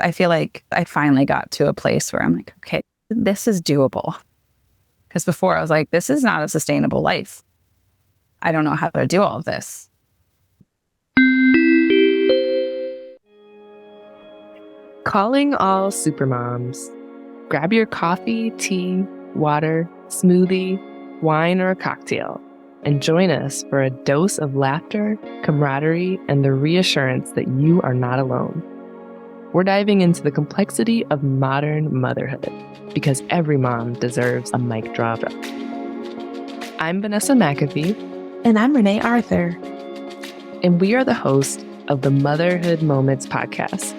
I feel like I finally got to a place where I'm like, okay, this is doable. Because before I was like, this is not a sustainable life. I don't know how to do all of this. Calling all supermoms. Grab your coffee, tea, water, smoothie, wine, or a cocktail, and join us for a dose of laughter, camaraderie, and the reassurance that you are not alone. We're diving into the complexity of modern motherhood because every mom deserves a mic drop. I'm Vanessa McAfee. And I'm Renee Arthur. And we are the hosts of the Motherhood Moments podcast.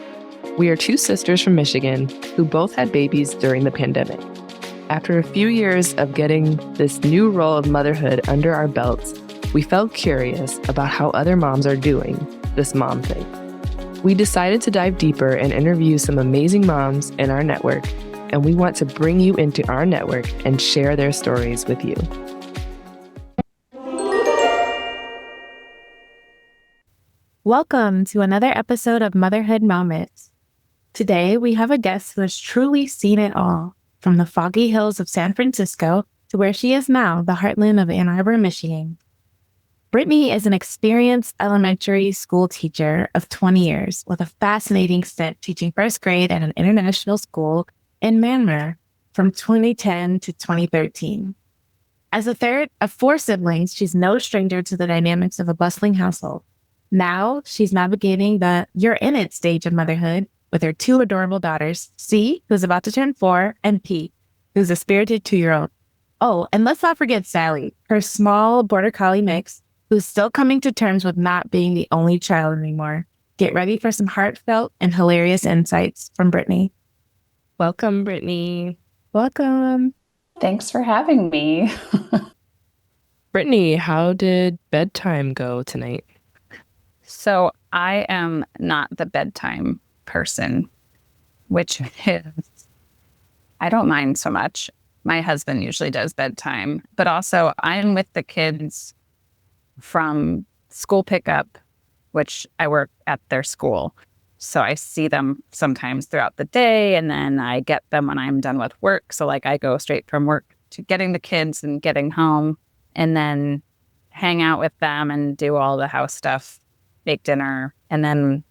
We are two sisters from Michigan who both had babies during the pandemic. After a few years of getting this new role of motherhood under our belts, we felt curious about how other moms are doing this mom thing. We decided to dive deeper and interview some amazing moms in our network, and we want to bring you into our network and share their stories with you. Welcome to another episode of Motherhood Moments. Today, we have a guest who has truly seen it all, from the foggy hills of San Francisco to where she is now, the heartland of Ann Arbor, Michigan. Brittany is an experienced elementary school teacher of 20 years with a fascinating stint teaching first grade at an international school in Myanmar from 2010 to 2013. As a third of four siblings, she's no stranger to the dynamics of a bustling household. Now, she's navigating the you're in it stage of motherhood with her two adorable daughters, C, who's about to turn 4, and P, who's a spirited 2-year-old. Oh, and let's not forget Sally, her small border collie mix, who's still coming to terms with not being the only child anymore. Get ready for some heartfelt and hilarious insights from Brittany. Welcome, Brittany. Welcome. Thanks for having me. Brittany, how did bedtime go tonight? So I am not the bedtime person, which is, I don't mind so much. My husband usually does bedtime, but also I'm with the kids from school pickup, which I work at their school. So I see them sometimes throughout the day, and then I get them when I'm done with work. So like I go straight from work to getting the kids and getting home, and then hang out with them and do all the house stuff, make dinner. And then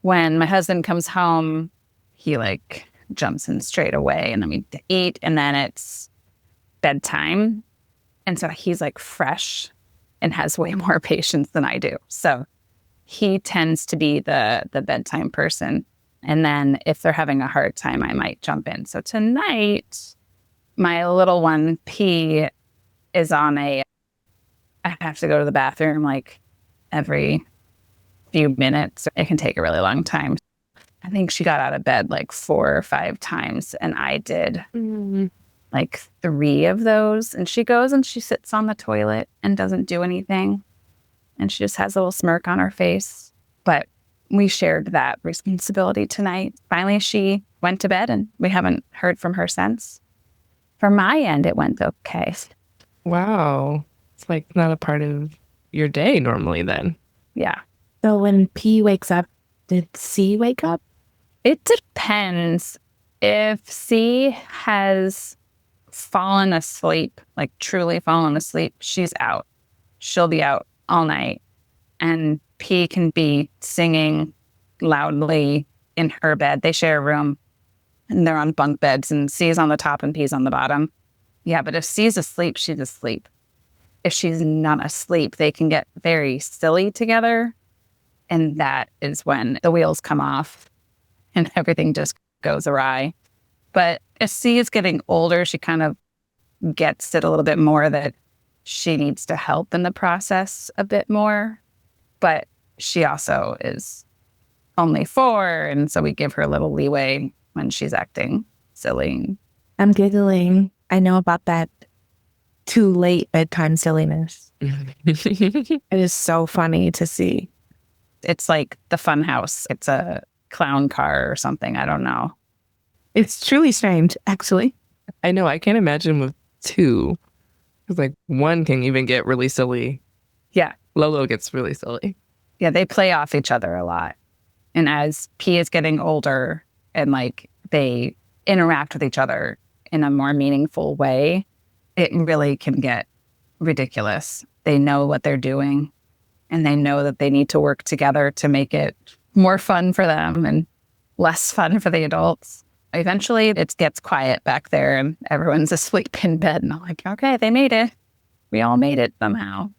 when my husband comes home, he like jumps in straight away, and then we eat, and then it's bedtime. And so he's like fresh and has way more patience than I do. So he tends to be the bedtime person. And then if they're having a hard time, I might jump in. So tonight, my little one, P, is on I have to go to the bathroom like every few minutes. It can take a really long time. I think she got out of bed like 4 or 5 times, and I did like 3 of those. And she goes and she sits on the toilet and doesn't do anything. And she just has a little smirk on her face. But we shared that responsibility tonight. Finally, she went to bed, and we haven't heard from her since. From my end, it went okay. Wow. It's like not a part of your day normally then. Yeah. So when P wakes up, did C wake up? It depends. If C has fallen asleep, like truly fallen asleep, she's out. She'll be out all night. And P can be singing loudly in her bed. They share a room, and they're on bunk beds, and C is on the top and P's on the bottom. Yeah, but if C's asleep, she's asleep. If she's not asleep, they can get very silly together. And that is when the wheels come off and everything just goes awry. But as C is getting older, she kind of gets it a little bit more that she needs to help in the process a bit more. But she also is only 4. And so we give her a little leeway when she's acting silly. I'm giggling. I know about that too late bedtime silliness. It is so funny to see. It's like the fun house. It's a clown car or something. I don't know. It's truly strange, actually. I know. I can't imagine with 2. Because like 1 can even get really silly. Yeah. Lolo gets really silly. Yeah, they play off each other a lot. And as P is getting older, and like they interact with each other in a more meaningful way, it really can get ridiculous. They know what they're doing and they know that they need to work together to make it more fun for them and less fun for the adults. Eventually it gets quiet back there and everyone's asleep in bed and I'm like, okay, they made it. We all made it somehow.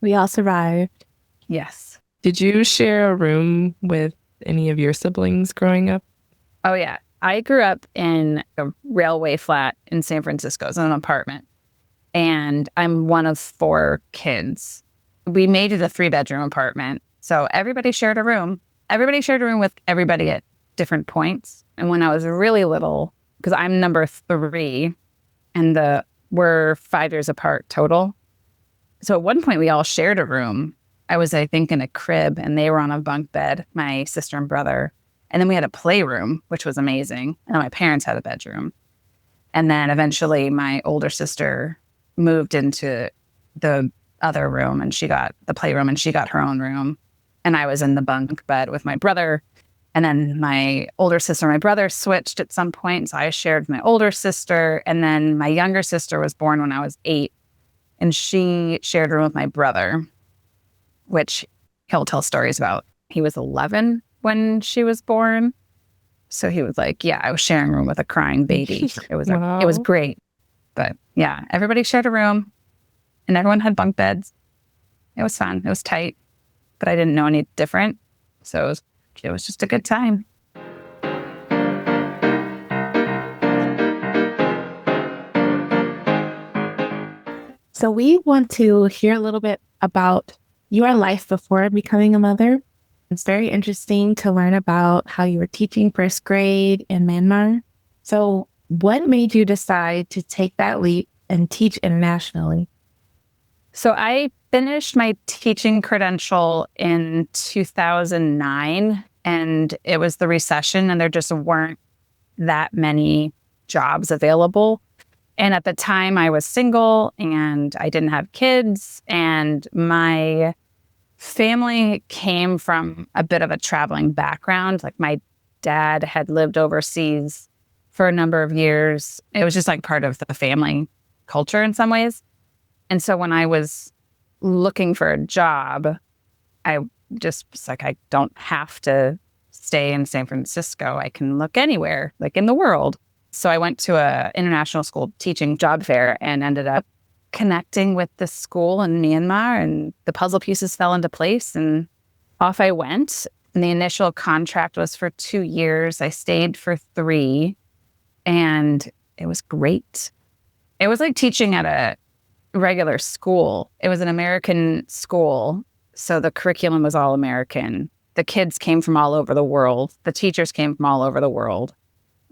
We all survived. Yes. Did you share a room with any of your siblings growing up? Oh, yeah. I grew up in a railway flat in San Francisco. It's an apartment. And I'm one of 4 kids. We made it a 3-bedroom apartment. So everybody shared a room. Everybody shared a room with everybody at different points. And when I was really little, because I'm number 3 and we're 5 years apart total. So at one point we all shared a room. I was, I think, in a crib and they were on a bunk bed, my sister and brother. And then we had a playroom, which was amazing. And then my parents had a bedroom. And then eventually my older sister moved into the other room and she got the playroom and she got her own room. And I was in the bunk bed with my brother. And then my older sister and my brother switched at some point. So I shared with my older sister. And then my younger sister was born when I was 8. And she shared a room with my brother, which he'll tell stories about. He was 11 when she was born. So he was like, yeah, I was sharing a room with a crying baby. It was Wow. It was great. But yeah, everybody shared a room and everyone had bunk beds. It was fun. It was tight, but I didn't know any different. So it was just a good time. So we want to hear a little bit about your life before becoming a mother. It's very interesting to learn about how you were teaching first grade in Myanmar. So what made you decide to take that leap and teach internationally? So I finished my teaching credential in 2009, and it was the recession, and there just weren't that many jobs available. And at the time, I was single, and I didn't have kids, and my family came from a bit of a traveling background. Like my dad had lived overseas for a number of years. It was just like part of the family culture in some ways. And so when I was looking for a job, I just was like, I don't have to stay in San Francisco. I can look anywhere, like in the world. So I went to an international school teaching job fair and ended up connecting with this school in Myanmar, and the puzzle pieces fell into place and off I went. And the initial contract was for 2 years. I stayed for 3 and it was great. It was like teaching at a regular school. It was an American school. So the curriculum was all American. The kids came from all over the world. The teachers came from all over the world.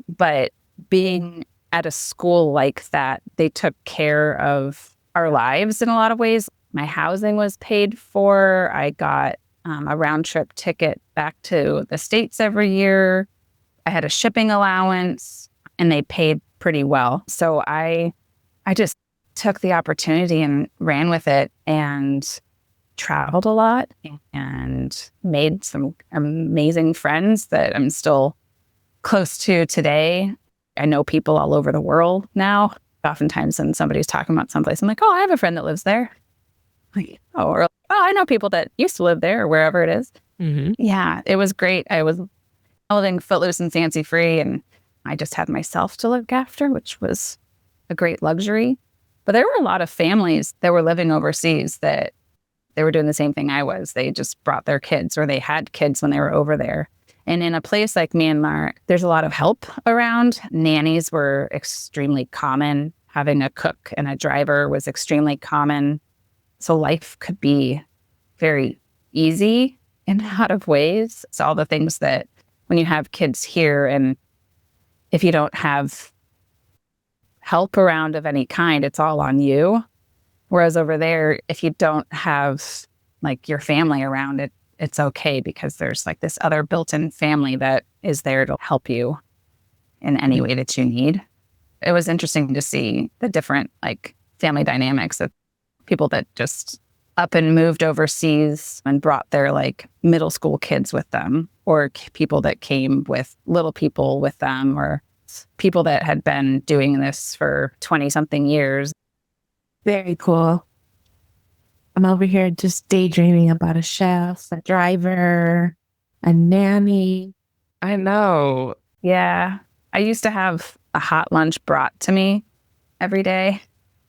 But being at a school like that, they took care of our lives in a lot of ways. My housing was paid for. I got a round trip ticket back to the States every year. I had a shipping allowance and they paid pretty well. So I just took the opportunity and ran with it and traveled a lot and made some amazing friends that I'm still close to today. I know people all over the world now. Oftentimes when somebody's talking about someplace, I'm like, oh, I have a friend that lives there. Like, or, oh, I know people that used to live there or wherever it is. Mm-hmm. Yeah, it was great. I was living footloose and fancy free, and I just had myself to look after, which was a great luxury. But there were a lot of families that were living overseas that they were doing the same thing I was. They just brought their kids or they had kids when they were over there. And in a place like Myanmar, there's a lot of help around. Nannies were extremely common. Having a cook and a driver was extremely common. So life could be very easy in a lot of ways. It's all the things that when you have kids here and if you don't have help around of any kind, it's all on you. Whereas over there, if you don't have like your family around it, it's okay because there's like this other built-in family that is there to help you in any way that you need. It was interesting to see the different like family dynamics of people that just up and moved overseas and brought their like middle school kids with them, or people that came with little people with them, or people that had been doing this for 20 something years. Very cool. I'm over here just daydreaming about a chef, a driver, a nanny. I know. Yeah. I used to have a hot lunch brought to me every day,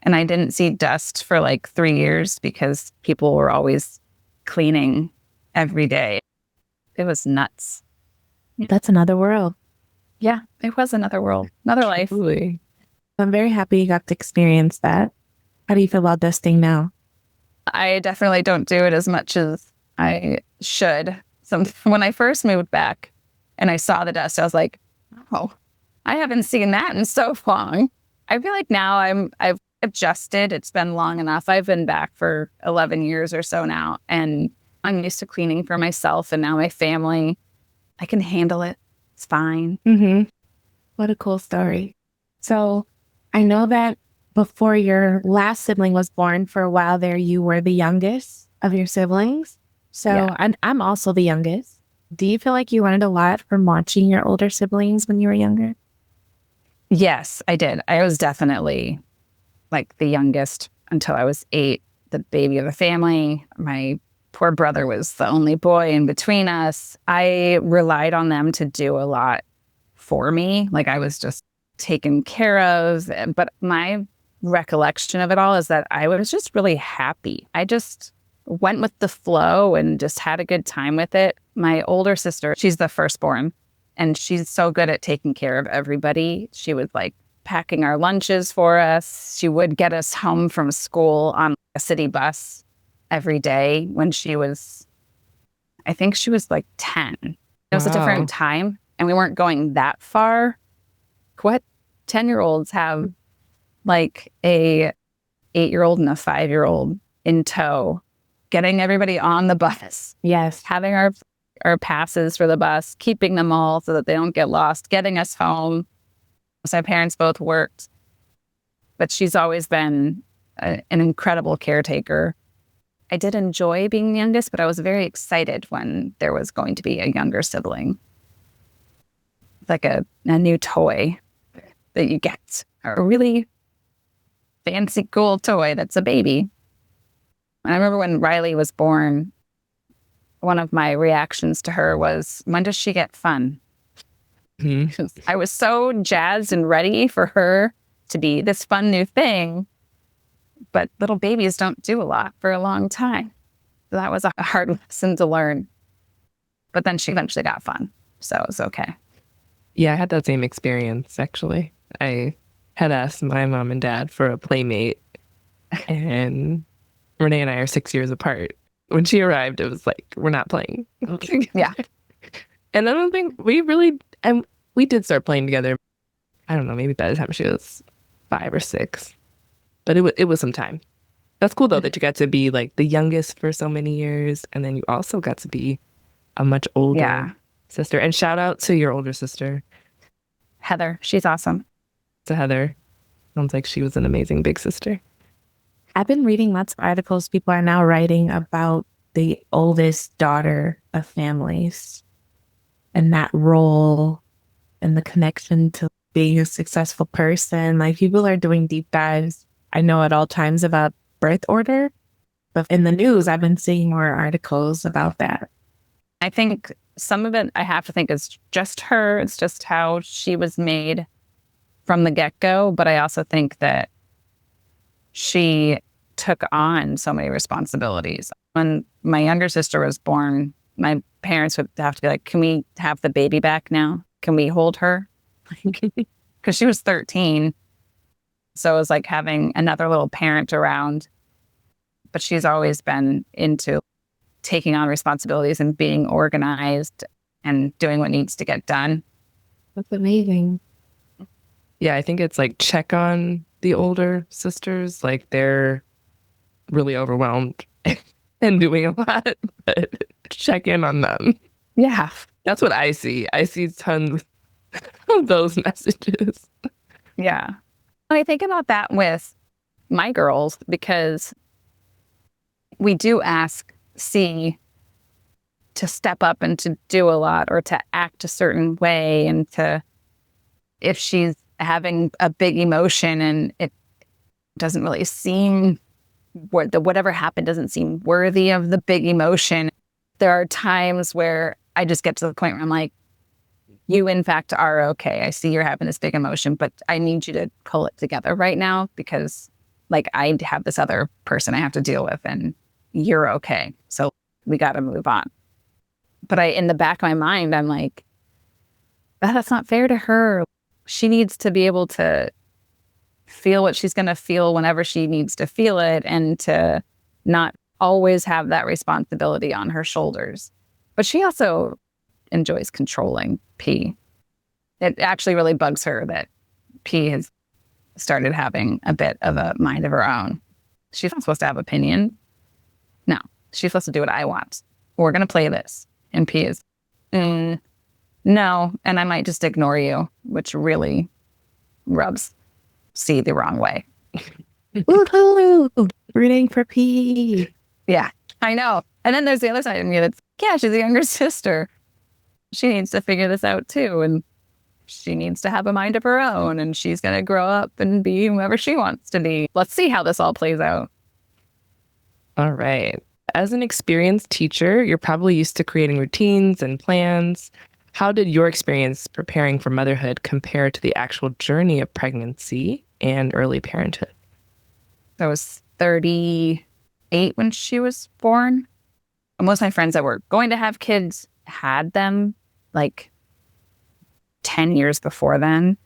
and I didn't see dust for like 3 years because people were always cleaning every day. It was nuts. That's another world. Yeah, it was another world, another life. Truly. I'm very happy you got to experience that. How do you feel about dusting now? I definitely don't do it as much as I should. When I first moved back and I saw the dust, I was like, oh, I haven't seen that in so long. I feel like now I've adjusted. It's been long enough. I've been back for 11 years or so now, and I'm used to cleaning for myself and now my family. I can handle it. It's fine. Mm-hmm. What a cool story. So I know that before your last sibling was born, for a while there, you were the youngest of your siblings. So Yeah. I'm also the youngest. Do you feel like you learned a lot from watching your older siblings when you were younger? Yes, I did. I was definitely like the youngest until I was 8, the baby of the family. My poor brother was the only boy in between us. I relied on them to do a lot for me. Like I was just taken care of. But my recollection of it all is that I was just really happy. I just went with the flow and just had a good time with it. My older sister, she's the firstborn, and she's so good at taking care of everybody. She was like packing our lunches for us. She would get us home from school on a city bus every day when she was, I think she was like 10. It was a Wow. different time, and we weren't going that far. What 10-year-olds have like a 8-year-old and a 5-year-old in tow, getting everybody on the bus, Yes. having our passes for the bus, keeping them all so that they don't get lost, getting us home. So my parents both worked, but she's always been an incredible caretaker. I did enjoy being the youngest, but I was very excited when there was going to be a younger sibling. Like a new toy that you get, a really fancy, cool toy that's a baby. And I remember when Riley was born, one of my reactions to her was, when does she get fun? Mhm. I was so jazzed and ready for her to be this fun new thing. But little babies don't do a lot for a long time. So that was a hard lesson to learn. But then she eventually got fun. So it was okay. Yeah, I had that same experience, actually. I had asked my mom and dad for a playmate, and Renee and I are 6 years apart. When she arrived, it was like, we're not playing. Yeah. And I don't think and we did start playing together. I don't know, maybe by the time she was 5 or 6. But it was some time. That's cool, though, that you got to be like the youngest for so many years. And then you also got to be a much older sister. And shout out to your older sister, Heather, she's awesome. to Heather. Sounds like she was an amazing big sister. I've been reading lots of articles. People are now writing about the oldest daughter of families and that role and the connection to being a successful person. Like people are doing deep dives, I know at all times, about birth order. But in the news, I've been seeing more articles about that. I think some of it, I have to think, is just her. It's just how she was made from the get-go. But I also think that she took on so many responsibilities. When my younger sister was born, my parents would have to be like, can we have the baby back now? Can we hold her? Because she was 13. So it was like having another little parent around. But she's always been into taking on responsibilities and being organized and doing what needs to get done. That's amazing. Yeah, I think it's like check on the older sisters. Like they're really overwhelmed and doing a lot, but check in on them. Yeah. That's what I see. I see tons of those messages. Yeah. I think about that with my girls because we do see to step up and to do a lot or to act a certain way, and to, if she's having a big emotion and it doesn't really seem, whatever happened doesn't seem worthy of the big emotion. There are times where I just get to the point where I'm like, you in fact are okay. I see you're having this big emotion, but I need you to pull it together right now, because like I have this other person I have to deal with, and you're okay. So we got to move on. But in the back of my mind, I'm like, that's not fair to her. She needs to be able to feel what she's going to feel whenever she needs to feel it, and to not always have that responsibility on her shoulders. But she also enjoys controlling P. It actually really bugs her that P has started having a bit of a mind of her own. She's not supposed to have opinion. No, she's supposed to do what I want. We're going to play this. And P is, no, and I might just ignore you, which really rubs C the wrong way. Woohoo! Rooting for P. Yeah, I know. And then there's the other side of me that's, yeah, she's a younger sister. She needs to figure this out too. And she needs to have a mind of her own. And she's going to grow up and be whoever she wants to be. Let's see how this all plays out. All right. As an experienced teacher, you're probably used to creating routines and plans. How did your experience preparing for motherhood compare to the actual journey of pregnancy and early parenthood? I was 38 when she was born. Most of my friends that were going to have kids had them like 10 years before then.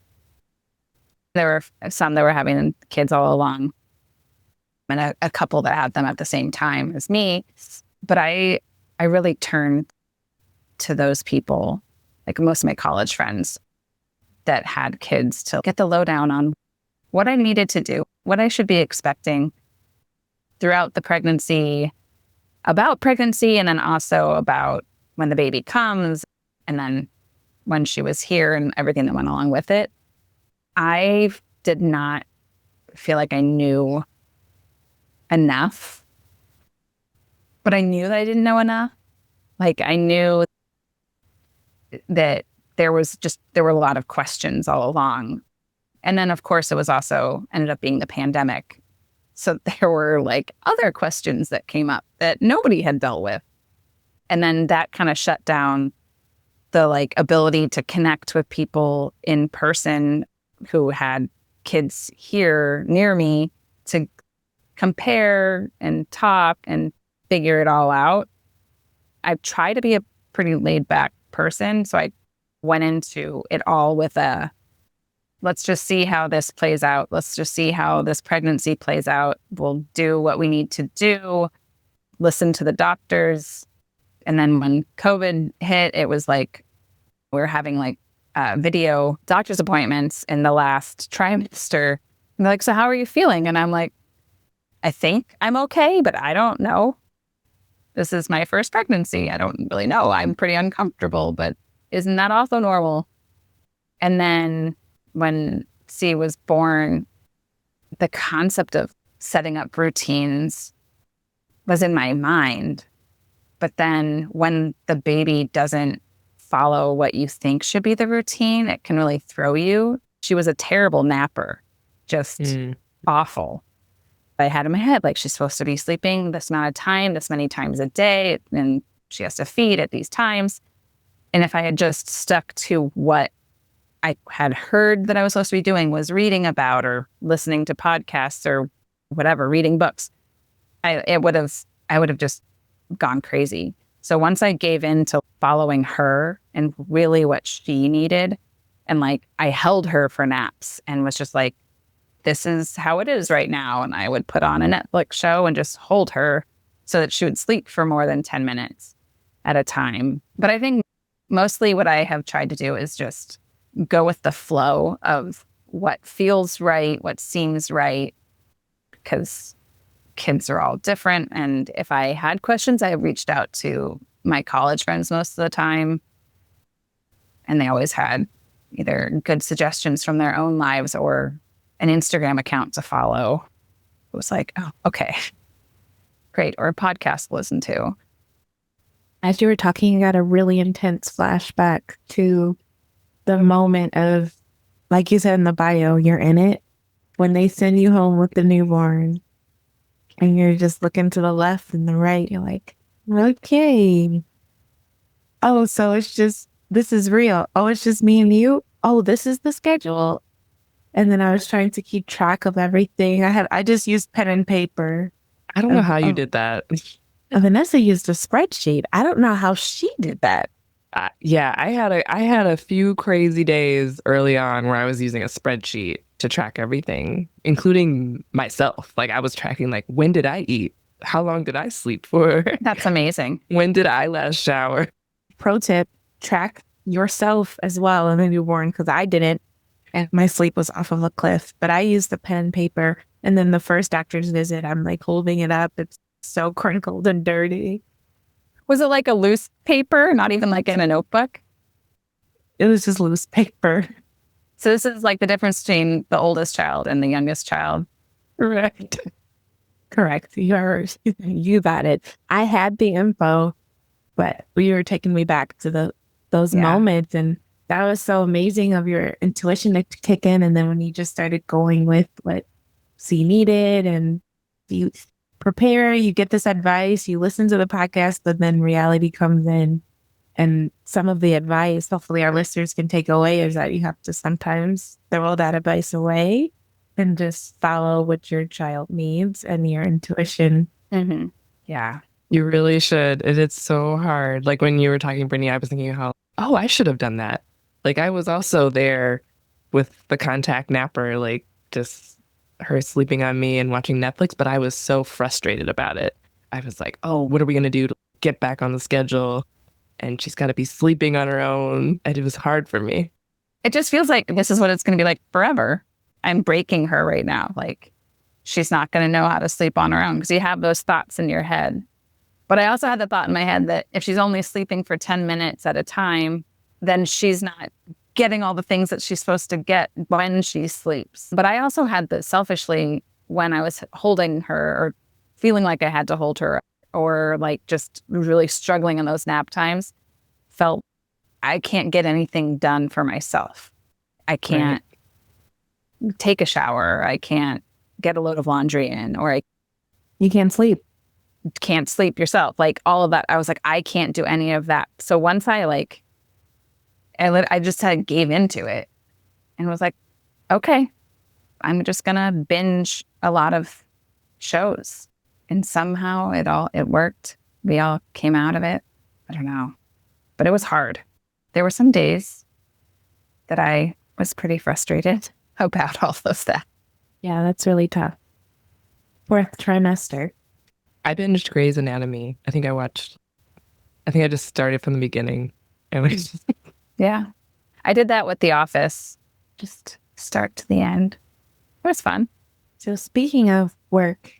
There were some that were having kids all along, and a couple that had them at the same time as me. But I really turned to those people, like most of my college friends that had kids, to get the lowdown on what I needed to do, what I should be expecting throughout the pregnancy, about pregnancy, and then also about when the baby comes, and then when she was here and everything that went along with it. I did not feel like I knew enough, but I knew that I didn't know enough. Like I knew that there were a lot of questions all along. And then of course it was also ended up being the pandemic. So there were like other questions that came up that nobody had dealt with. And then that kind of shut down the like ability to connect with people in person who had kids here near me, to compare and talk and figure it all out. I try to be a pretty laid back person. So I went into it all with let's just see how this plays out. Let's just see how this pregnancy plays out. We'll do what we need to do, listen to the doctors. And then when COVID hit, it was like we were having like video doctor's appointments in the last trimester. And they're like, so how are you feeling? And I'm like, I think I'm okay, but I don't know. This is my first pregnancy. I don't really know. I'm pretty uncomfortable, but isn't that also normal? And then when C was born, the concept of setting up routines was in my mind. But then when the baby doesn't follow what you think should be the routine, it can really throw you. She was a terrible napper, just awful. I had in my head, like, she's supposed to be sleeping this amount of time, this many times a day, and she has to feed at these times. And if I had just stuck to what I had heard that I was supposed to be doing, was reading about or listening to podcasts or whatever, reading books, I would have just gone crazy. So once I gave in to following her and really what she needed, and like I held her for naps and was just like, this is how it is right now. And I would put on a Netflix show and just hold her so that she would sleep for more than 10 minutes at a time. But I think mostly what I have tried to do is just go with the flow of what feels right, what seems right, because kids are all different. And if I had questions, I reached out to my college friends most of the time. And they always had either good suggestions from their own lives or an Instagram account to follow. It was like, oh, okay, great. Or a podcast to listen to. As you were talking, I got a really intense flashback to the moment of, like you said in the bio, you're in it. When they send you home with the newborn and you're just looking to the left and the right, you're like, okay. Oh, so this is real. Oh, it's just me and you. Oh, this is the schedule. And then I was trying to keep track of everything. I just used pen and paper. I don't know how you did that. Vanessa used a spreadsheet. I don't know how she did that. Yeah, I had a few crazy days early on where I was using a spreadsheet to track everything, including myself. Like I was tracking like when did I eat? How long did I sleep for? That's amazing. When did I last shower? Pro tip, track yourself as well in the newborn, because I didn't. And my sleep was off of a cliff, but I used the pen and paper. And then the first doctor's visit, I'm like holding it up. It's so crinkled and dirty. Was it like a loose paper, not even like in a notebook? It was just loose paper. So this is like the difference between the oldest child and the youngest child. Right. Correct. You got it. I had the info, but you were taking me back to those moments, and that was so amazing of your intuition to kick in. And then when you just started going with what C needed, and you prepare, you get this advice, you listen to the podcast, but then reality comes in. And some of the advice, hopefully our listeners can take away, is that you have to sometimes throw that advice away and just follow what your child needs and your intuition. Mm-hmm. Yeah. You really should. It's so hard. Like when you were talking, Brittany, I was thinking how, oh, I should have done that. Like I was also there with the contact napper, like just her sleeping on me and watching Netflix, but I was so frustrated about it. I was like, oh, what are we going to do to get back on the schedule? And she's got to be sleeping on her own. And it was hard for me. It just feels like this is what it's going to be like forever. I'm breaking her right now. Like she's not going to know how to sleep on her own, because you have those thoughts in your head. But I also had the thought in my head that if she's only sleeping for 10 minutes at a time, then she's not getting all the things that she's supposed to get when she sleeps. But I also had the selfishly, when I was holding her or feeling like I had to hold her, or like just really struggling in those nap times, felt I can't get anything done for myself. I can't take a shower. I can't get a load of laundry in, or you can't sleep. Can't sleep yourself. Like all of that. I was like, I can't do any of that. So once I just gave into it and was like, okay, I'm just going to binge a lot of shows. And somehow it worked. We all came out of it. I don't know. But it was hard. There were some days that I was pretty frustrated about all of that. Yeah, that's really tough. Fourth trimester. I binged Grey's Anatomy. I think I just started from the beginning. And yeah. I did that with The Office. Just start to the end. It was fun. So speaking of work,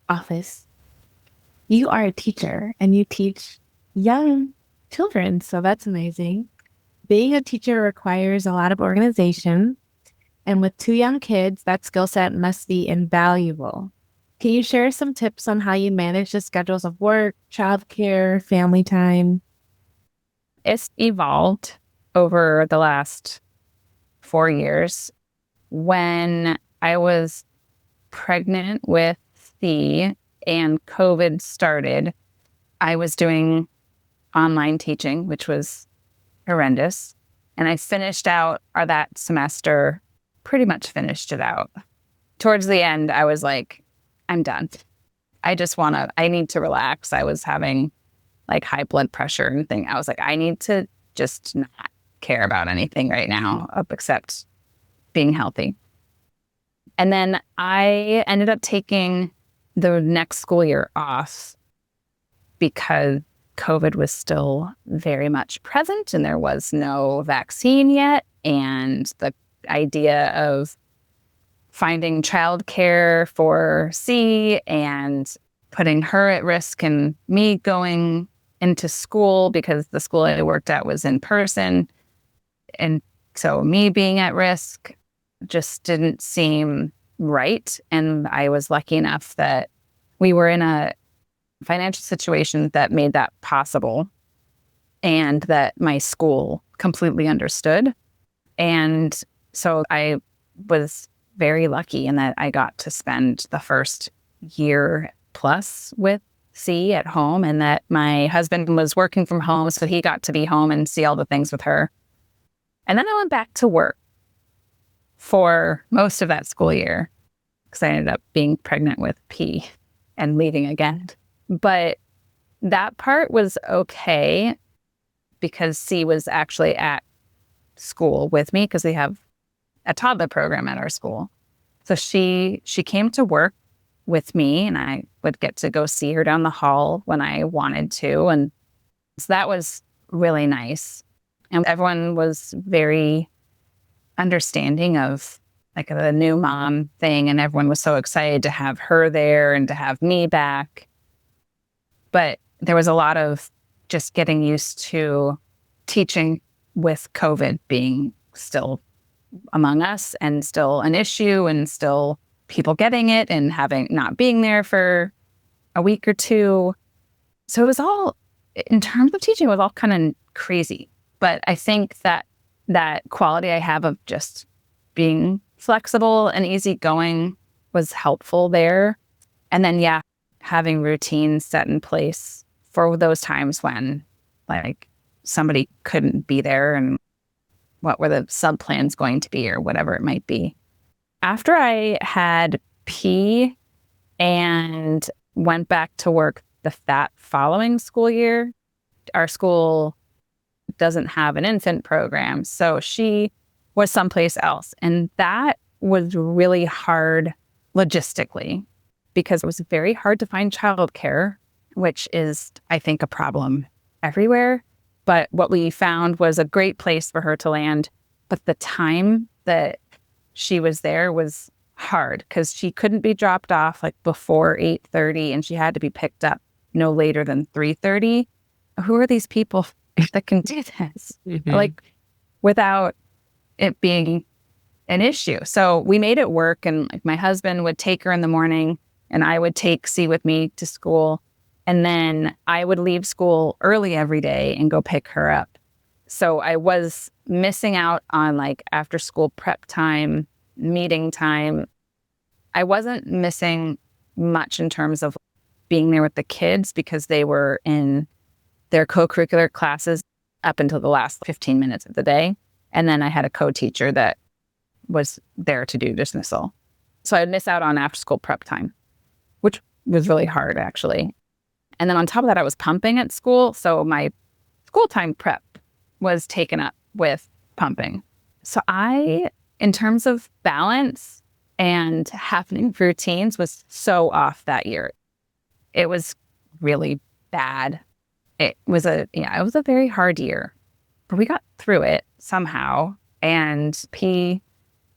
Office, you are a teacher and you teach young children. So that's amazing. Being a teacher requires a lot of organization. And with 2 young kids, that skill set must be invaluable. Can you share some tips on how you manage the schedules of work, childcare, family time? It's evolved over the last 4 years. When I was pregnant with C and COVID started, I was doing online teaching, which was horrendous. And I finished out that semester, pretty much finished it out. Towards the end, I was like, I'm done. I need to relax. I was having like high blood pressure and thing. I was like, I need to just not care about anything right now except being healthy. And then I ended up taking the next school year off because COVID was still very much present and there was no vaccine yet. And the idea of finding childcare for C and putting her at risk and me going into school, because the school I worked at was in person. And so me being at risk just didn't seem right. And I was lucky enough that we were in a financial situation that made that possible and that my school completely understood. And so I was very lucky in that I got to spend the first year plus with C at home, and that my husband was working from home, so he got to be home and see all the things with her. And then I went back to work for most of that school year because I ended up being pregnant with P and leaving again. But that part was okay because C was actually at school with me because we have a toddler program at our school. So she came to work with me, and I would get to go see her down the hall when I wanted to. And so that was really nice. And everyone was very understanding of like the new mom thing. And everyone was so excited to have her there and to have me back. But there was a lot of just getting used to teaching with COVID being still among us and still an issue and still people getting it and having not being there for a week or two. So it was all, in terms of teaching, it was all kind of crazy. But I think that that quality I have of just being flexible and easygoing was helpful there. And then, yeah, having routines set in place for those times when like somebody couldn't be there and what were the sub plans going to be or whatever it might be. After I had P and went back to work that following school year, our school doesn't have an infant program. So she was someplace else. And that was really hard logistically because it was very hard to find childcare, which is, I think, a problem everywhere. But what we found was a great place for her to land. But the time that she was there was hard because she couldn't be dropped off like before 8:30 and she had to be picked up no later than 3:30. Who are these people that can do this? Like without it being an issue. So we made it work, and like my husband would take her in the morning and I would take C with me to school. And then I would leave school early every day and go pick her up. So I was missing out on like after school prep time, meeting time. I wasn't missing much in terms of being there with the kids because they were in their co-curricular classes up until the last 15 minutes of the day. And then I had a co-teacher that was there to do dismissal. So I'd miss out on after school prep time, which was really hard actually. And then on top of that, I was pumping at school. So my school time prep was taken up with pumping. So I, in terms of balance and having routines, was so off that year. It was really bad. It was a very hard year, but we got through it somehow. And P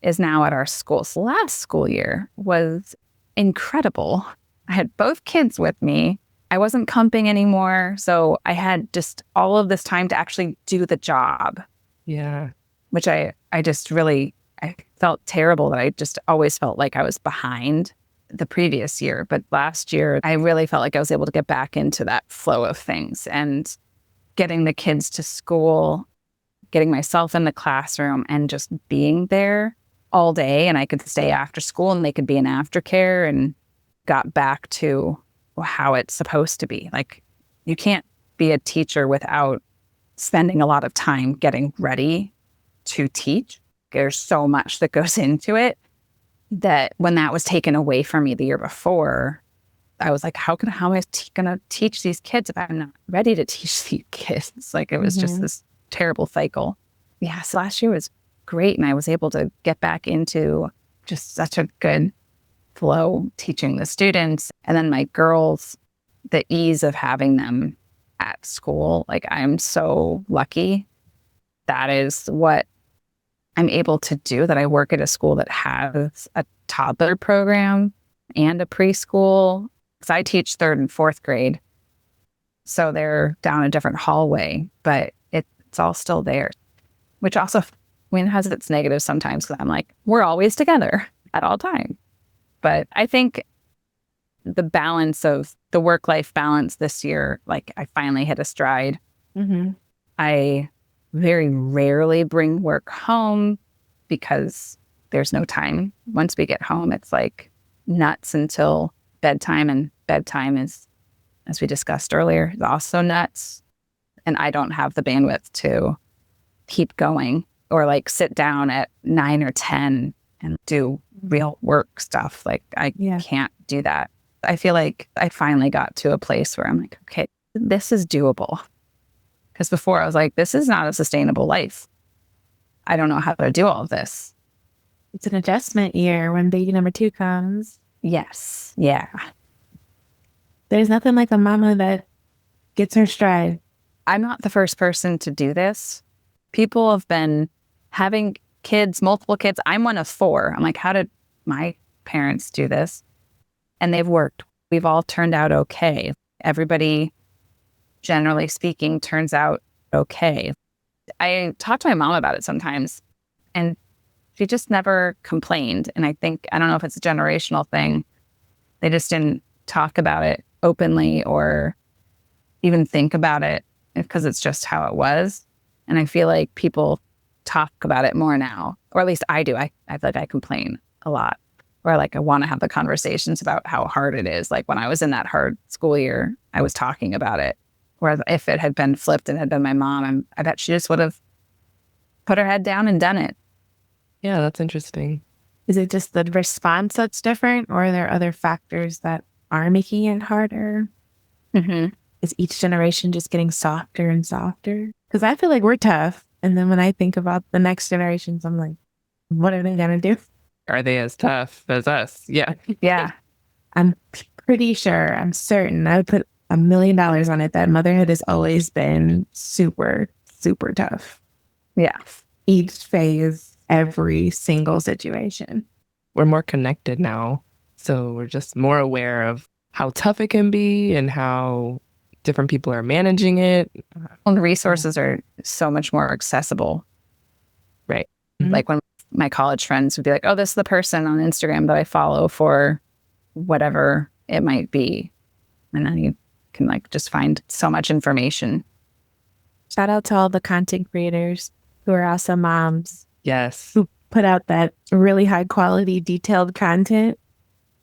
is now at our school. So last school year was incredible. I had both kids with me. I wasn't pumping anymore. So I had just all of this time to actually do the job. Yeah. Which I just really, I felt terrible that I just always felt like I was behind the previous year. But last year, I really felt like I was able to get back into that flow of things and getting the kids to school, getting myself in the classroom and just being there all day. And I could stay after school and they could be in aftercare and got back to how it's supposed to be. Like, you can't be a teacher without spending a lot of time getting ready to teach. There's so much that goes into it that when that was taken away from me the year before, I was like, how am I going to teach these kids if I'm not ready to teach these kids? Like, it was just this terrible cycle. Yeah, so last year was great. And I was able to get back into just such a good flow teaching the students. And then my girls, the ease of having them at school, like, I'm so lucky. That is what I'm able to do, that I work at a school that has a toddler program and a preschool. Because I teach 3rd and 4th grade. So they're down a different hallway, but it's all still there, which also, has its negatives sometimes because I'm like, we're always together at all times. But I think the balance of the work-life balance this year, like I finally hit a stride. Mm-hmm. I very rarely bring work home because there's no time. Once we get home, it's like nuts until bedtime. And bedtime is, as we discussed earlier, is also nuts. And I don't have the bandwidth to keep going or like sit down at 9 or 10 and do real work stuff. Like I can't do that. I feel like I finally got to a place where I'm like, okay, this is doable. Because before I was like, this is not a sustainable life. I don't know how to do all of this. It's an adjustment year when baby number 2 comes. Yes. Yeah. There's nothing like a mama that gets her stride. I'm not the first person to do this. People have been having kids, multiple kids. I'm one of 4. I'm like, how did my parents do this? And they've worked. We've all turned out okay. Everybody, generally speaking, turns out okay. I talk to my mom about it sometimes, and she just never complained. And I think, I don't know if it's a generational thing. They just didn't talk about it openly or even think about it because it's just how it was. And I feel like people talk about it more now, or at least I do. I feel like I complain a lot, or like I want to have the conversations about how hard it is. Like when I was in that hard school year, I was talking about it. Whereas if it had been flipped and had been my mom, I bet she just would have put her head down and done it. Yeah, that's interesting. Is it just the response that's different, or are there other factors that are making it harder? Mm-hmm. Is each generation just getting softer and softer? Because I feel like we're tough. And then when I think about the next generations, I'm like, what are they going to do? Are they as tough as us? Yeah. Yeah. I'm pretty sure, I'm certain, I would put $1 million on it that motherhood has always been super, super tough. Yeah. Each phase, every single situation. We're more connected now. So we're just more aware of how tough it can be and how different people are managing it. And the resources are so much more accessible. Right. Mm-hmm. Like when my college friends would be like, oh, this is the person on Instagram that I follow for whatever it might be. And then you can like just find so much information. Shout out to all the content creators who are also moms. Yes. Who put out that really high quality, detailed content.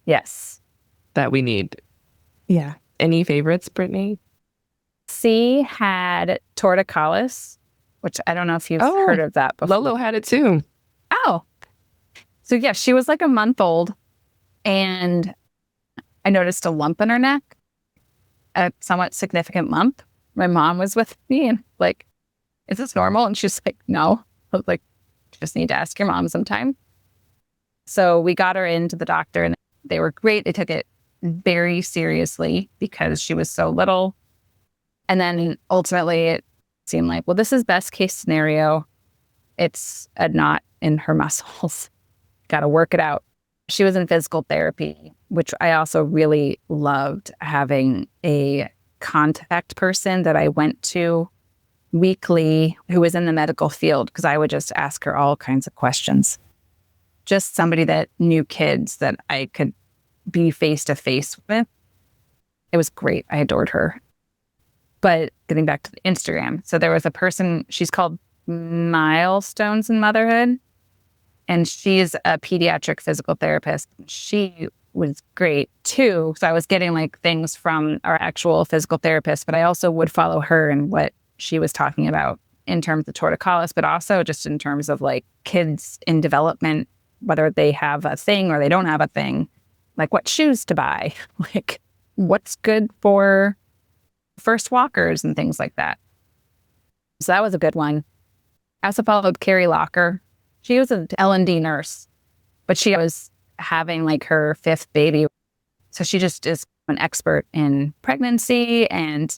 Yes. That we need. Yeah. Any favorites, Brittany? C had torticollis, which I don't know if you've heard of that before. Lolo had it too. Oh. So yeah, she was like a month old and I noticed a lump in her neck, a somewhat significant lump. My mom was with me and like, is this normal? And she's like, no. I was like, you just need to ask your mom sometime. So we got her into the doctor and they were great. They took it very seriously because she was so little. And then ultimately it seemed like, well, this is best case scenario. It's a knot in her muscles. Got to work it out. She was in physical therapy, which I also really loved, having a contact person that I went to weekly who was in the medical field, because I would just ask her all kinds of questions. Just somebody that knew kids that I could be face to face with. It was great. I adored her. But getting back to the Instagram. So there was a person, she's called Milestones in Motherhood. And she's a pediatric physical therapist. She was great too. So I was getting like things from our actual physical therapist, but I also would follow her and what she was talking about in terms of torticollis, but also just in terms of like kids in development, whether they have a thing or they don't have a thing, like what shoes to buy, like what's good for first walkers and things like that. So that was a good one. I also followed Carrie Locker. She was an L&D nurse, but she was having like her 5th baby. So she just is an expert in pregnancy and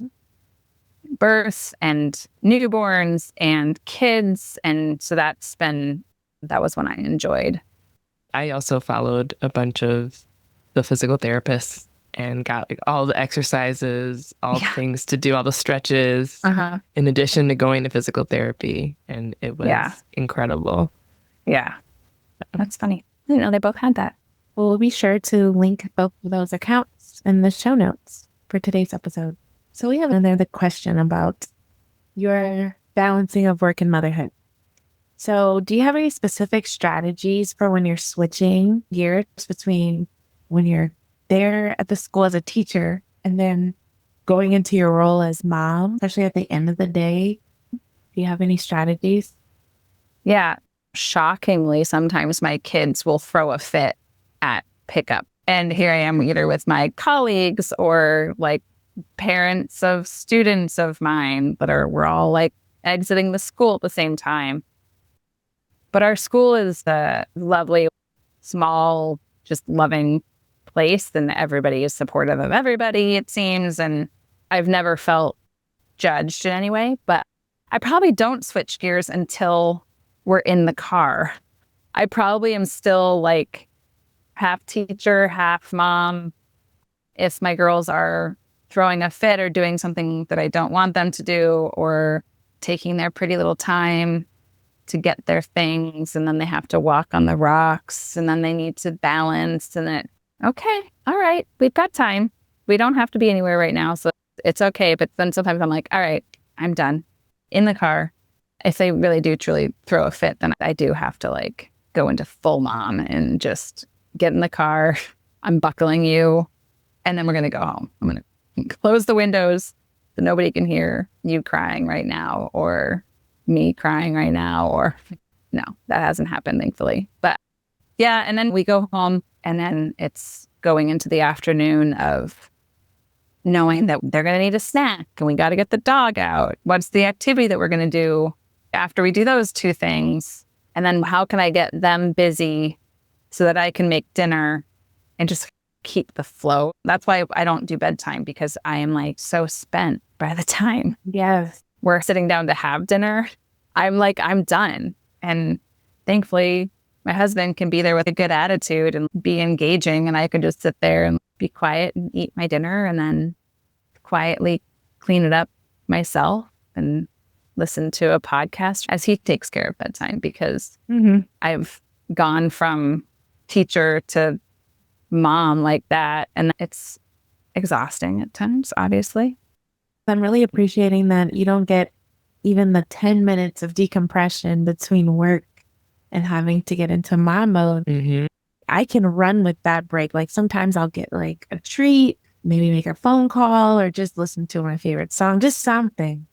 birth and newborns and kids. And so that was one I enjoyed. I also followed a bunch of the physical therapists and got like all the exercises, all the things to do, all the stretches, in addition to going to physical therapy. And it was incredible. Yeah. That's funny. I didn't know they both had that. We'll be sure to link both of those accounts links in the show notes for today's episode. So we have another question about your balancing of work and motherhood. So do you have any specific strategies for when you're switching gears between when you're there at the school as a teacher and then going into your role as mom, especially at the end of the day? Do you have any strategies? Yeah. Shockingly, sometimes my kids will throw a fit at pickup. And here I am either with my colleagues or like parents of students of mine we're all like exiting the school at the same time. But our school is a lovely, small, just loving place, and everybody is supportive of everybody, it seems. And I've never felt judged in any way, but I probably don't switch gears until we're in the car. I probably am still like half teacher, half mom. If my girls are throwing a fit or doing something that I don't want them to do, or taking their pretty little time to get their things, and then they have to walk on the rocks, and then they need to balance, and then, okay, all right, we've got time. We don't have to be anywhere right now, so it's okay. But then sometimes I'm like, all right, I'm done. In the car. If they really do truly throw a fit, then I do have to like go into full mom and just get in the car, unbuckling you, and then we're going to go home. I'm going to close the windows so nobody can hear you crying right now or me crying right now, or no, that hasn't happened, thankfully. But yeah, and then we go home, and then it's going into the afternoon of knowing that they're going to need a snack and we got to get the dog out. What's the activity that we're going to do after we do those two things? And then how can I get them busy so that I can make dinner and just keep the flow? That's why I don't do bedtime, because I am like so spent by the time we're sitting down to have dinner. I'm like, I'm done. And thankfully, my husband can be there with a good attitude and be engaging, and I can just sit there and be quiet and eat my dinner and then quietly clean it up myself and listen to a podcast as he takes care of bedtime, because I've gone from teacher to mom like that, and it's exhausting at times, obviously. I'm really appreciating that you don't get even the 10 minutes of decompression between work and having to get into mom mode. I can run with that break. Like sometimes I'll get like a treat, maybe make a phone call, or just listen to my favorite song, just something.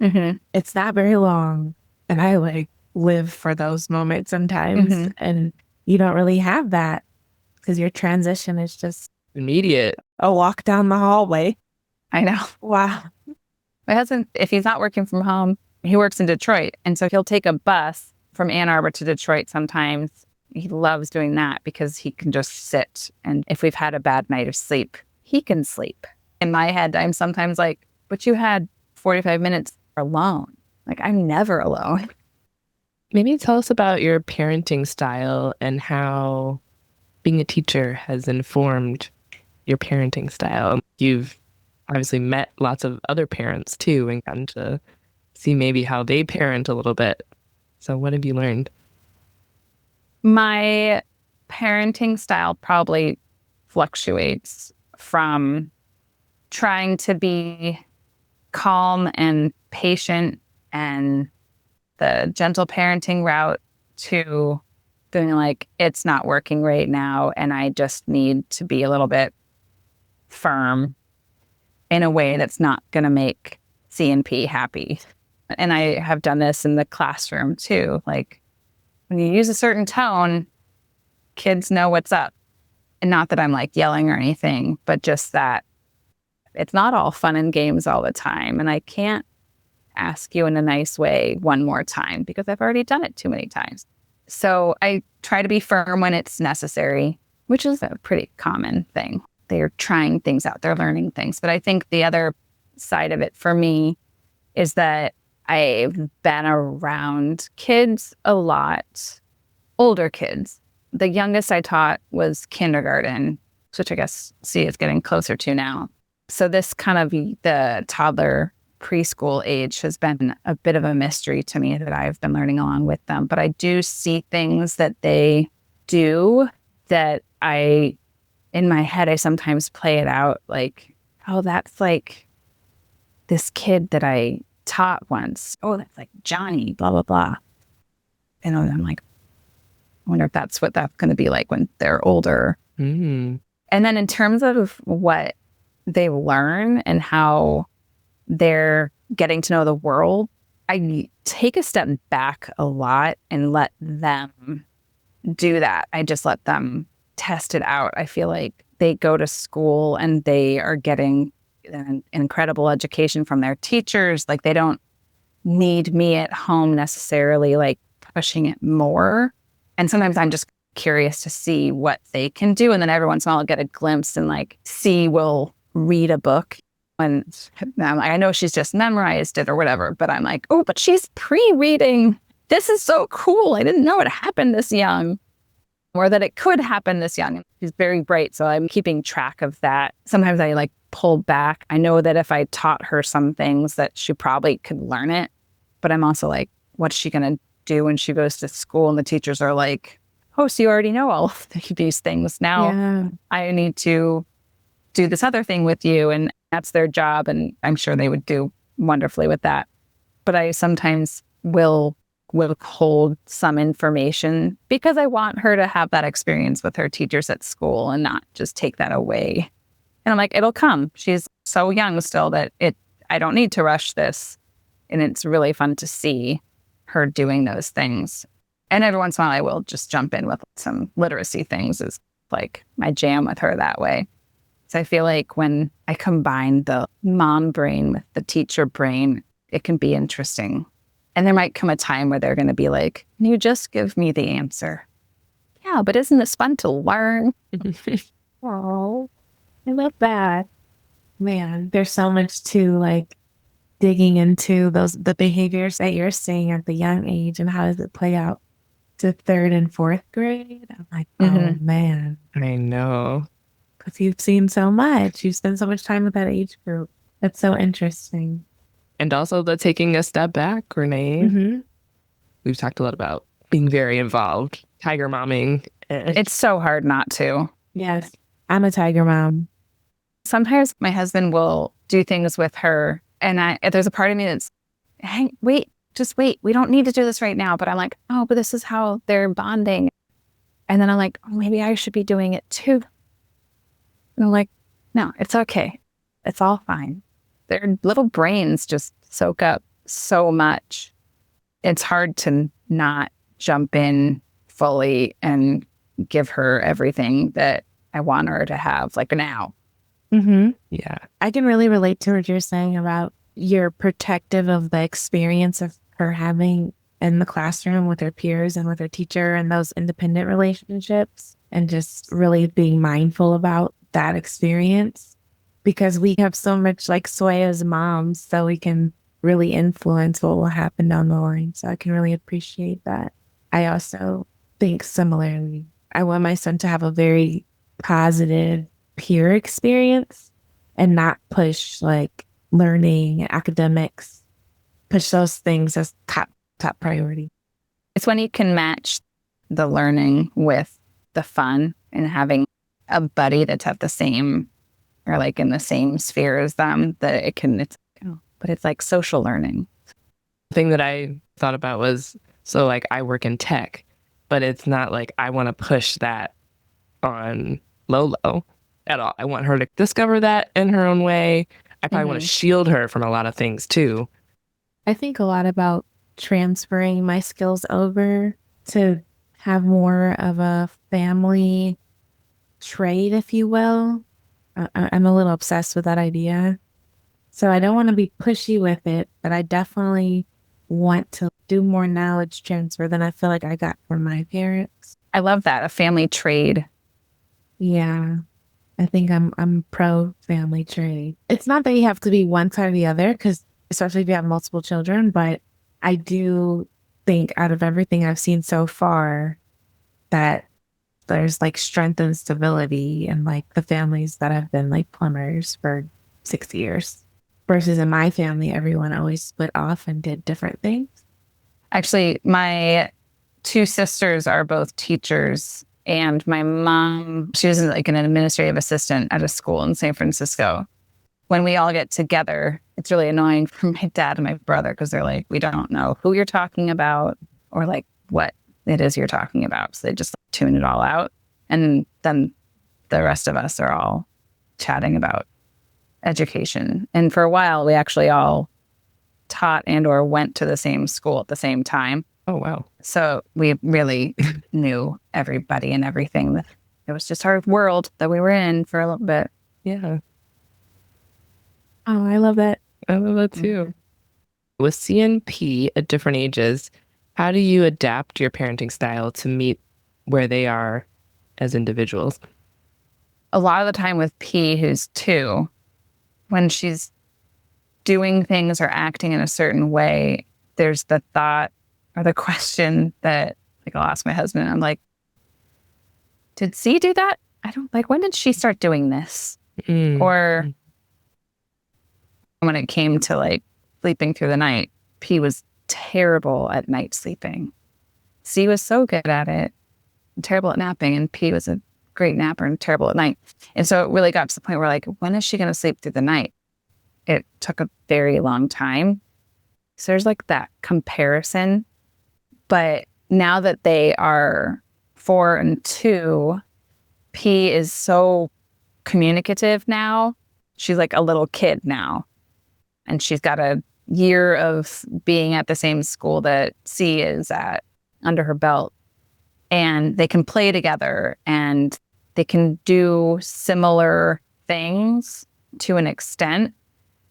It's not very long. And I like live for those moments sometimes. And you don't really have that because your transition is just immediate. A walk down the hallway. I know. Wow. My husband, if he's not working from home, he works in Detroit. And so he'll take a bus from Ann Arbor to Detroit sometimes. He loves doing that because he can just sit. And if we've had a bad night of sleep, he can sleep. In my head, I'm sometimes like, but you had 45 minutes alone. Like, I'm never alone. Maybe tell us about your parenting style and how being a teacher has informed your parenting style. You've obviously met lots of other parents too and gotten to see maybe how they parent a little bit. So what have you learned? My parenting style probably fluctuates from trying to be calm and patient and the gentle parenting route to feeling like it's not working right now and I just need to be a little bit firm in a way that's not going to make C&P happy. And I have done this in the classroom too. Like, when you use a certain tone, kids know what's up. And not that I'm like yelling or anything, but just that it's not all fun and games all the time. And I can't ask you in a nice way one more time because I've already done it too many times. So I try to be firm when it's necessary, which is a pretty common thing. They're trying things out. They're learning things. But I think the other side of it for me is that I've been around kids a lot, older kids. The youngest I taught was kindergarten, which I guess is getting closer to now. So this kind of the toddler preschool age has been a bit of a mystery to me that I've been learning along with them. But I do see things that they do that I in my head, I sometimes play it out like, oh, that's like this kid that I taught once. Oh, that's like Johnny, blah, blah, blah. And I'm like, I wonder if that's what that's going to be like when they're older. Mm. And then in terms of what they learn and how they're getting to know the world, I take a step back a lot and let them do that. I just let them test it out. I feel like they go to school and they are getting an incredible education from their teachers. Like, they don't need me at home necessarily, like pushing it more. And sometimes I'm just curious to see what they can do. And then every once in a while I'll get a glimpse and like we'll read a book. And I'm like, I know she's just memorized it or whatever, but I'm like, oh, but she's pre-reading. This is so cool. I didn't know it happened this young, or that it could happen this young. She's very bright, so I'm keeping track of that. Sometimes I like pull back. I know that if I taught her some things that she probably could learn it, but I'm also like, what's she going to do when she goes to school and the teachers are like, oh, so you already know all of these things. Now I need to do this other thing with you. And that's their job. And I'm sure they would do wonderfully with that. But I sometimes will withhold some information because I want her to have that experience with her teachers at school and not just take that away. And I'm like, it'll come. She's so young still that I don't need to rush this. And it's really fun to see her doing those things. And every once in a while I will just jump in with some literacy things, is like my jam with her that way. So I feel like when I combine the mom brain with the teacher brain, it can be interesting. And there might come a time where they're going to be like, can you just give me the answer? Yeah, but isn't this fun to learn? Oh, I love that. Man, there's so much to like digging into the behaviors that you're seeing at the young age and how does it play out to third and fourth grade. I'm like, oh man. I know. Because you've seen so much. You've spent so much time with that age group. That's so interesting. And also the taking a step back, Renee. Mm-hmm. We've talked a lot about being very involved, tiger momming. It's so hard not to. Yes, I'm a tiger mom. Sometimes my husband will do things with her, and there's a part of me that's, just wait. We don't need to do this right now. But I'm like, oh, but this is how they're bonding. And then I'm like, oh, maybe I should be doing it too. And I'm like, no, it's okay. It's all fine. Their little brains just soak up so much. It's hard to not jump in fully and give her everything that I want her to have, like now. Mm-hmm. Yeah. I can really relate to what you're saying about you're protective of the experience of her having in the classroom with her peers and with her teacher and those independent relationships, and just really being mindful about that experience, because we have so much like sway as moms, so we can really influence what will happen down the line. So I can really appreciate that. I also think similarly. I want my son to have a very positive peer experience and not push like learning and academics, push those things as top priority. It's when you can match the learning with the fun and having a buddy that's at the same or like in the same sphere as them, that but it's like social learning. The thing that I thought about was, so like I work in tech, but it's not like I want to push that on Lolo at all. I want her to discover that in her own way. I probably want to shield her from a lot of things too. I think a lot about transferring my skills over to have more of a family trade, if you will. I'm a little obsessed with that idea. So I don't want to be pushy with it, but I definitely want to do more knowledge transfer than I feel like I got from my parents. I love that, a family trade. Yeah. I think I'm pro family trade. It's not that you have to be one side or the other, because especially if you have multiple children, but I do think out of everything I've seen so far that there's like strength and stability in like the families that have been like plumbers for 6 years versus in my family, everyone always split off and did different things. Actually, my two sisters are both teachers, And my mom, she was like an administrative assistant at a school in San Francisco. When we all get together, it's really annoying for my dad and my brother because they're like, we don't know who you're talking about or like what it is you're talking about. So they just tune it all out. And then the rest of us are all chatting about education. And for a while, we actually all taught and or went to the same school at the same time. Oh, wow. So we really knew everybody and everything. It was just our world that we were in for a little bit. Yeah. Oh, I love that. I love that too. With C and P at different ages, how do you adapt your parenting style to meet where they are as individuals? A lot of the time with P, who's 2, when she's doing things or acting in a certain way, there's the thought or the question that like I'll ask my husband, I'm like, did C do that? I don't like, when did she start doing this? Or when it came to like sleeping through the night, P was terrible at night sleeping. C was so good at it, terrible at napping, and P was a great napper and terrible at night. And so it really got to the point where like, when is she going to sleep through the night? It took a very long time. So there's like that comparison. But now that they are 4 and 2, P is so communicative now. She's like a little kid now. And she's got a year of being at the same school that C is at under her belt. And they can play together and they can do similar things to an extent,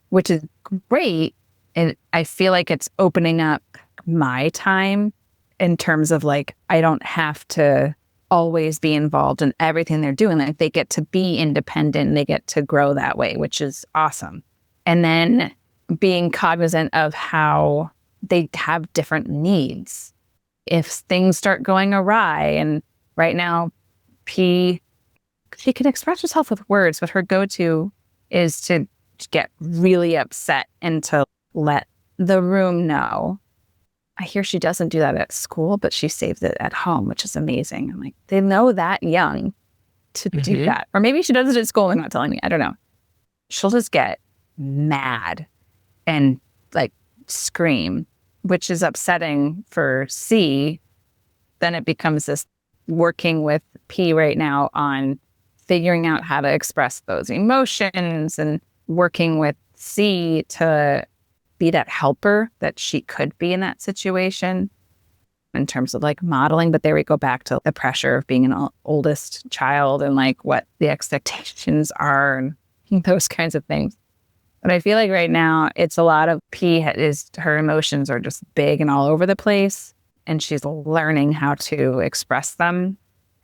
which is great. And I feel like it's opening up my time in terms of like, I don't have to always be involved in everything they're doing. Like they get to be independent and they get to grow that way, which is awesome. And then being cognizant of how they have different needs. If things start going awry, and right now, P, she can express herself with words, but her go-to is to get really upset and to let the room know. I hear she doesn't do that at school, but she saves it at home, which is amazing. I'm like, they know that young to do that. Or maybe she does it at school and not telling me. I don't know. She'll just get mad and like scream, which is upsetting for C. Then it becomes this working with P right now on figuring out how to express those emotions and working with C to be that helper that she could be in that situation in terms of like modeling. But there we go back to the pressure of being an oldest child and like what the expectations are and those kinds of things. But I feel like right now it's a lot of P is her emotions are just big and all over the place. And she's learning how to express them.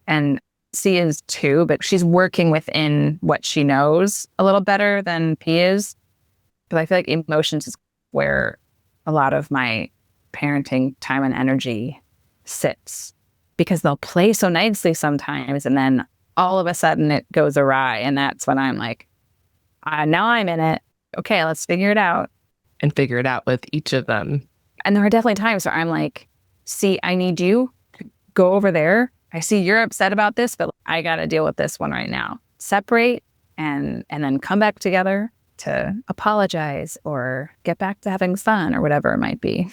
And C is too, but she's working within what she knows a little better than P is. But I feel like emotions is where a lot of my parenting time and energy sits, because they'll play so nicely sometimes and then all of a sudden it goes awry. And that's when I'm like, now I'm in it. Okay, let's figure it out. And figure it out with each of them. And there are definitely times where I'm like, see, I need you to go over there. I see you're upset about this, but I got to deal with this one right now. Separate and then come back together to apologize or get back to having fun or whatever it might be.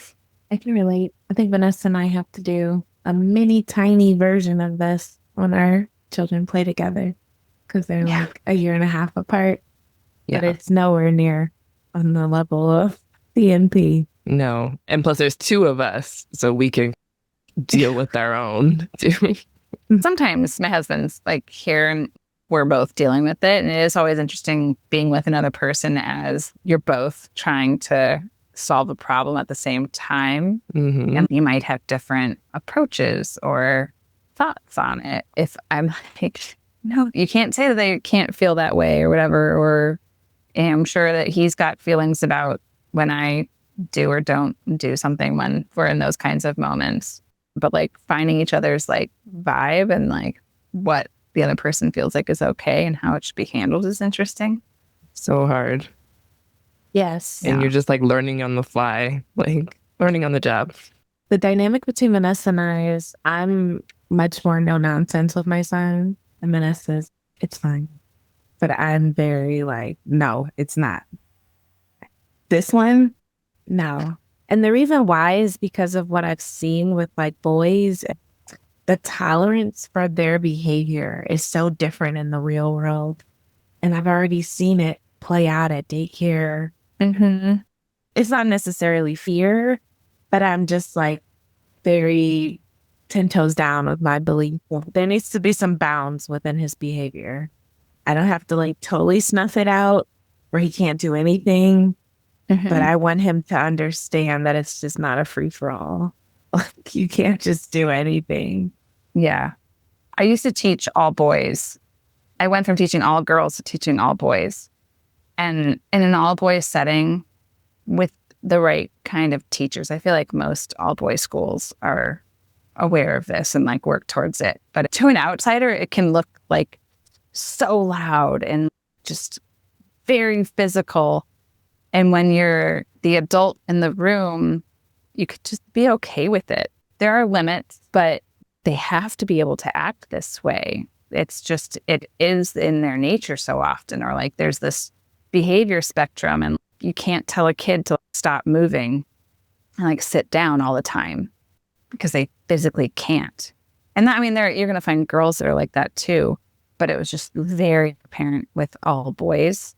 I can relate. I think Vanessa and I have to do a mini tiny version of this when our children play together, because they're like a year and a half apart. But it's nowhere near on the level of CNP. No. And plus there's 2 of us, so we can deal with our own too. Sometimes my husband's like here and we're both dealing with it. And it is always interesting being with another person as you're both trying to solve a problem at the same time. And you might have different approaches or thoughts on it. If I'm like, no, you can't say that they can't feel that way or whatever, or I'm sure that he's got feelings about when I do or don't do something when we're in those kinds of moments. But like finding each other's like vibe and like what the other person feels like is okay and how it should be handled is interesting. So hard. Yes. And you're just like learning on the fly, like learning on the job. The dynamic between Vanessa and I is I'm much more no nonsense with my son. And Vanessa says, it's fine. But I'm very like, no, it's not. This one, no. And the reason why is because of what I've seen with like boys. The tolerance for their behavior is so different in the real world. And I've already seen it play out at daycare. Mm-hmm. It's not necessarily fear, but I'm just like very 10 toes down with my belief. There needs to be some bounds within his behavior. I don't have to like totally snuff it out where he can't do anything, but I want him to understand that it's just not a free for all. Like you can't just do anything. Yeah. I used to teach all boys. I went from teaching all girls to teaching all boys. And in an all boys setting with the right kind of teachers, I feel like most all boys schools are aware of this and like work towards it. But to an outsider, it can look like so loud and just very physical. And when you're the adult in the room, you could just be okay with it. There are limits, but they have to be able to act this way. It's just, it is in their nature so often, or like there's this behavior spectrum and you can't tell a kid to stop moving and like sit down all the time because they physically can't. And that, I mean, you're going to find girls that are like that too, but it was just very apparent with all boys.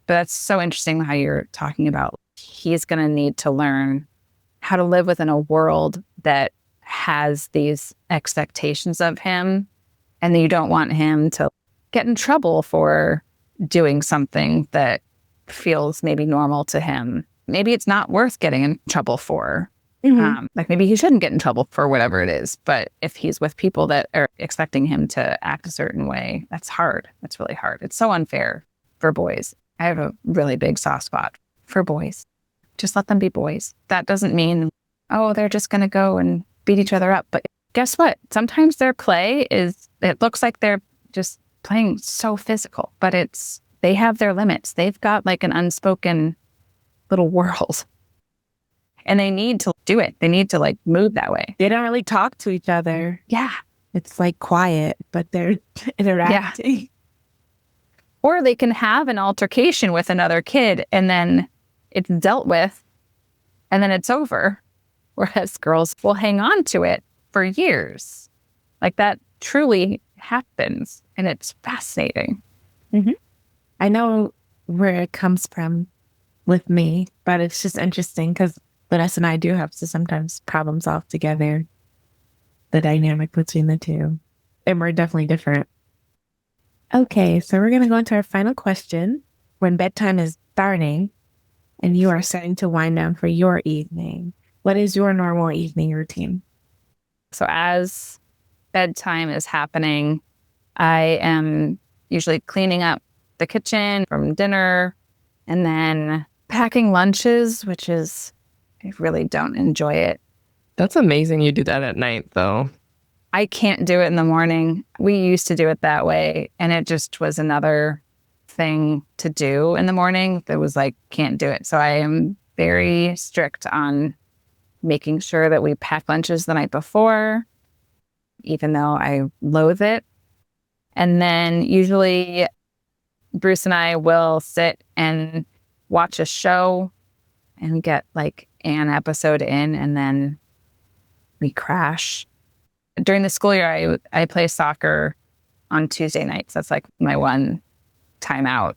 But that's so interesting how you're talking about he's going to need to learn how to live within a world that has these expectations of him, and then you don't want him to get in trouble for doing something that feels maybe normal to him. Maybe it's not worth getting in trouble for. Like maybe he shouldn't get in trouble for whatever it is. But if he's with people that are expecting him to act a certain way, that's hard. That's really hard. It's so unfair for boys. I have a really big soft spot for boys. Just let them be boys. That doesn't mean, oh, they're just going to go and beat each other up. But guess what? Sometimes their play it looks like they're just playing so physical, but they have their limits. They've got like an unspoken little world and they need to do it. They need to like move that way. They don't really talk to each other. Yeah. It's like quiet, but they're interacting. Yeah. Or they can have an altercation with another kid and then it's dealt with and then it's over. Whereas girls will hang on to it for years. Like that truly happens. And it's fascinating. Mm-hmm. I know where it comes from with me, but it's just interesting because Vanessa and I do have to sometimes problem solve together the dynamic between the two. And we're definitely different. Okay, so we're going to go into our final question. When bedtime is starting and you are starting to wind down for your evening, what is your normal evening routine? So as bedtime is happening, I am usually cleaning up the kitchen from dinner and then packing lunches, which is, I really don't enjoy it. That's amazing you do that at night, though. I can't do it in the morning. We used to do it that way, and it just was another thing to do in the morning that was like, can't do it. So I am very strict on making sure that we pack lunches the night before, even though I loathe it. And then usually Bruce and I will sit and watch a show and get like an episode in, and then we crash. During the school year, I play soccer on Tuesday nights. That's like my one time out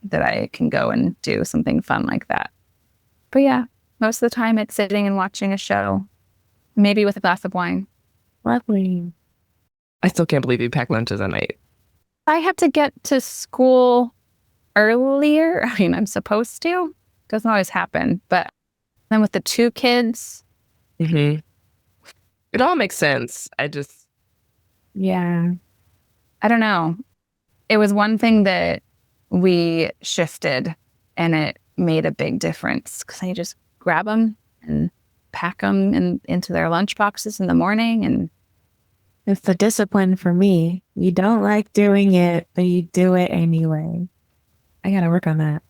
that I can go and do something fun like that. But yeah, most of the time it's sitting and watching a show, maybe with a glass of wine. Lovely. I still can't believe you pack lunches at night. I have to get to school earlier. I mean, I'm supposed to. Doesn't always happen. But then with the two kids. Mm-hmm. It all makes sense. Yeah. I don't know. It was one thing that we shifted and it made a big difference because I just grab them and pack them into their lunch boxes in the morning. And it's the discipline for me. You don't like doing it, but you do it anyway. I got to work on that.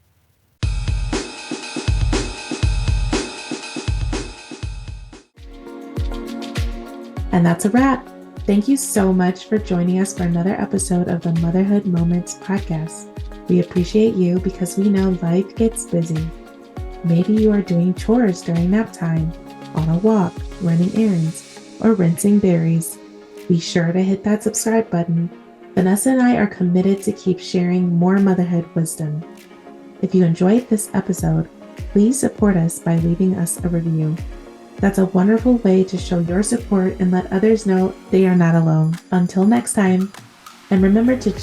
And that's a wrap. Thank you so much for joining us for another episode of the Motherhood Moments podcast. We appreciate you because we know life gets busy. Maybe you are doing chores during nap time, on a walk, running errands, or rinsing berries. Be sure to hit that subscribe button. Vanessa and I are committed to keep sharing more motherhood wisdom. If you enjoyed this episode, please support us by leaving us a review. That's a wonderful way to show your support and let others know they are not alone. Until next time, and remember to check